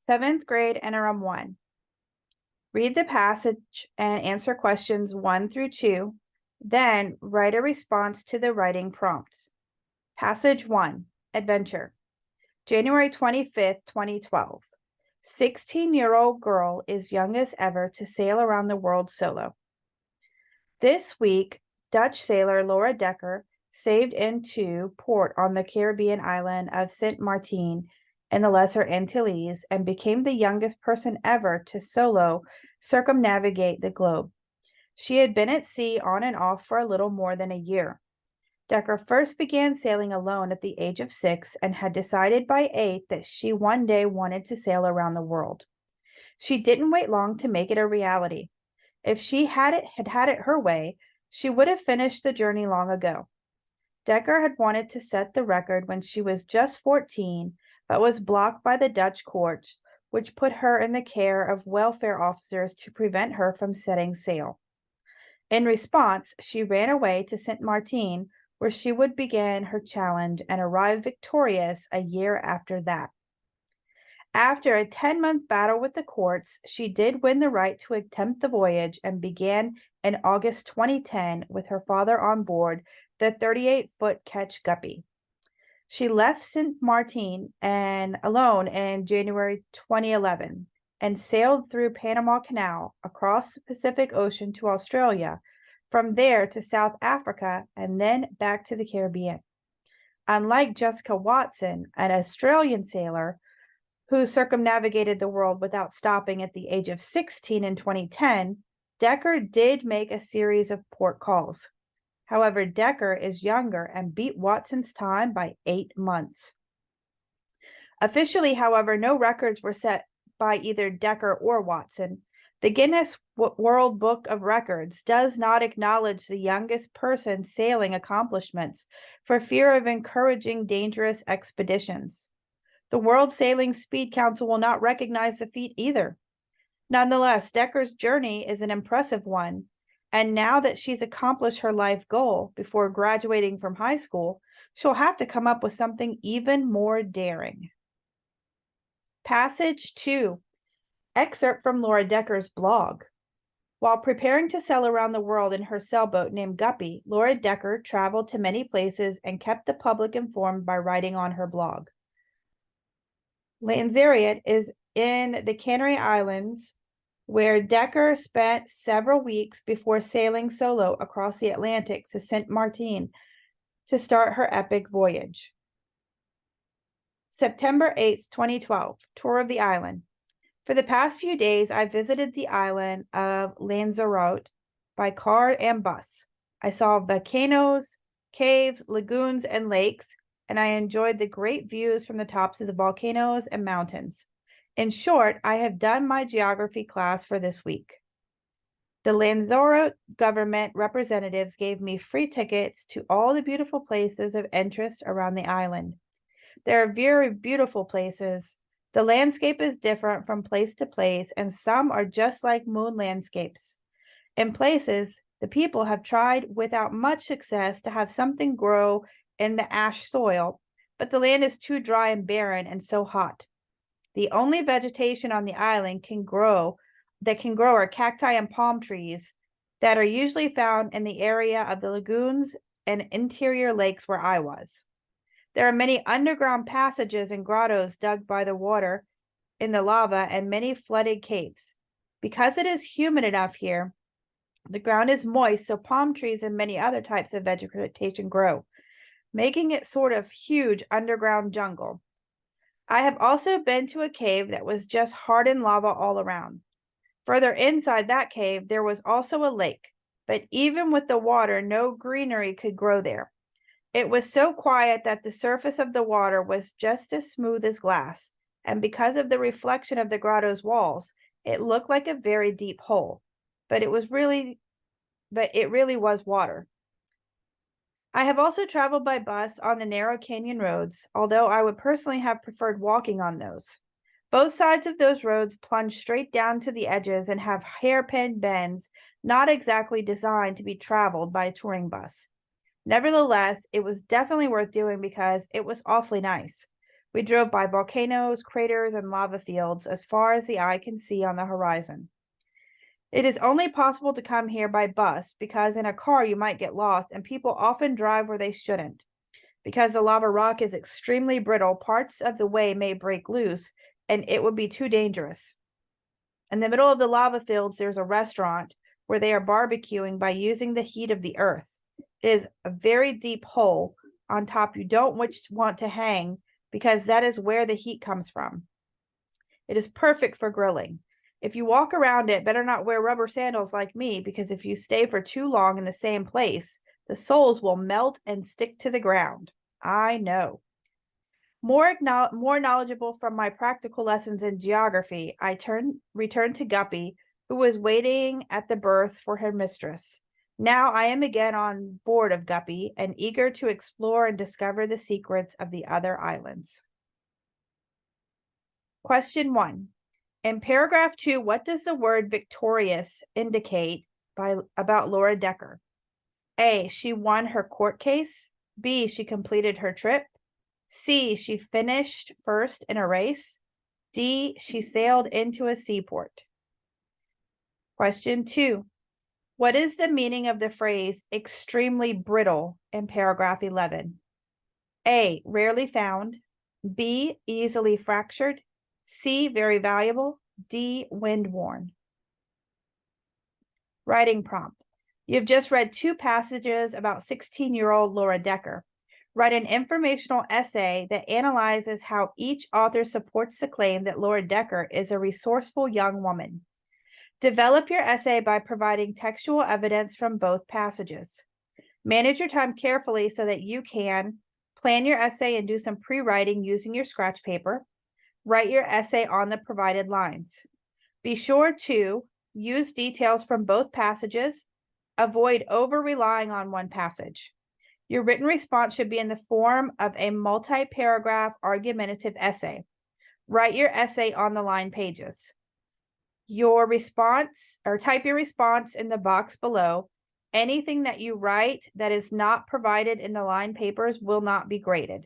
7th grade Interim 1. Read the passage and answer questions 1 through 2, then write a response to the writing prompts. Passage 1, Adventure. January 25th, 2012. 16-year-old girl is youngest ever to sail around the world solo. This week, Dutch sailor Laura Decker sailed into port on the Caribbean island of Saint Martin in the Lesser Antilles and became the youngest person ever to solo circumnavigate the globe. She had been at sea on and off for a little more than a year. Decker first began sailing alone at the age of 6 and had decided by 8 that she one day wanted to sail around the world. She didn't wait long to make it a reality. If she had had it her way, she would have finished the journey long ago. Decker had wanted to set the record when she was just 14, but was blocked by the Dutch courts, which put her in the care of welfare officers to prevent her from setting sail. In response, she ran away to Saint Martin, where she would begin her challenge and arrive victorious a year after that. After a 10-month battle with the courts, she did win the right to attempt the voyage and began in August 2010 with her father on board the 38-foot ketch Guppy. She left Saint Martin alone in January 2011 and sailed through Panama Canal across the Pacific Ocean to Australia, from there to South Africa, and then back to the Caribbean. Unlike Jessica Watson, an Australian sailor who circumnavigated the world without stopping at the age of 16 in 2010, Decker did make a series of port calls. However, Decker is younger and beat Watson's time by 8 months. Officially, however, no records were set by either Decker or Watson. The Guinness World Book of Records does not acknowledge the youngest person sailing accomplishments for fear of encouraging dangerous expeditions. The World Sailing Speed Council will not recognize the feat either. Nonetheless, Decker's journey is an impressive one, and now that she's accomplished her life goal before graduating from high school, she'll have to come up with something even more daring. Passage 2. Excerpt from Laura Decker's blog. While preparing to sail around the world in her sailboat named Guppy, Laura Decker traveled to many places and kept the public informed by writing on her blog. Lanzarote is in the Canary Islands, where Decker spent several weeks before sailing solo across the Atlantic to Saint Martin to start her epic voyage. September 8th, 2012, tour of the island. For the past few days, I visited the island of Lanzarote by car and bus. I saw volcanoes, caves, lagoons, and lakes, and I enjoyed the great views from the tops of the volcanoes and mountains. In short, I have done my geography class for this week. The Lanzarote government representatives gave me free tickets to all the beautiful places of interest around the island. There are very beautiful places. The landscape is different from place to place, and some are just like moon landscapes. In places, the people have tried without much success to have something grow in the ash soil, but the land is too dry and barren and so hot. The only vegetation on the island that can grow are cacti and palm trees that are usually found in the area of the lagoons and interior lakes where I was. There are many underground passages and grottos dug by the water in the lava and many flooded caves. Because it is humid enough here, the ground is moist, so palm trees and many other types of vegetation grow, making it sort of huge underground jungle. I have also been to a cave that was just hardened lava all around. Further inside that cave, there was also a lake, but even with the water, no greenery could grow there. It was so quiet that the surface of the water was just as smooth as glass, and because of the reflection of the grotto's walls, it looked like a very deep hole, but it really was water. I have also traveled by bus on the narrow canyon roads, although I would personally have preferred walking on those. Both sides of those roads plunge straight down to the edges and have hairpin bends, not exactly designed to be traveled by a touring bus. Nevertheless, it was definitely worth doing because it was awfully nice. We drove by volcanoes, craters, and lava fields as far as the eye can see on the horizon. It is only possible to come here by bus because in a car you might get lost, and people often drive where they shouldn't. Because the lava rock is extremely brittle, parts of the way may break loose, and it would be too dangerous. In the middle of the lava fields, there's a restaurant where they are barbecuing by using the heat of the earth. It is a very deep hole on top you don't want to hang because that is where the heat comes from. It is perfect for grilling. If you walk around it, better not wear rubber sandals like me, because if you stay for too long in the same place, the soles will melt and stick to the ground. I know. More knowledgeable from my practical lessons in geography, I returned to Guppy, who was waiting at the berth for her mistress. Now I am again on board of Guppy and eager to explore and discover the secrets of the other islands. Question 1. In paragraph 2, what does the word victorious indicate about Laura Decker? A, she won her court case. B, she completed her trip. C, she finished first in a race. D, she sailed into a seaport. Question 2. What is the meaning of the phrase extremely brittle in paragraph 11? A, rarely found. B, easily fractured. C, very valuable. D, wind-worn. Writing prompt. You've just read 2 passages about 16-year-old Laura Decker. Write an informational essay that analyzes how each author supports the claim that Laura Decker is a resourceful young woman. Develop your essay by providing textual evidence from both passages. Manage your time carefully so that you can plan your essay and do some pre-writing using your scratch paper. Write your essay on the provided lines. Be sure to use details from both passages. Avoid over-relying on one passage. Your written response should be in the form of a multi-paragraph argumentative essay. Write your essay on the line pages. Your response, or type your response in the box below. Anything that you write that is not provided in the line papers will not be graded.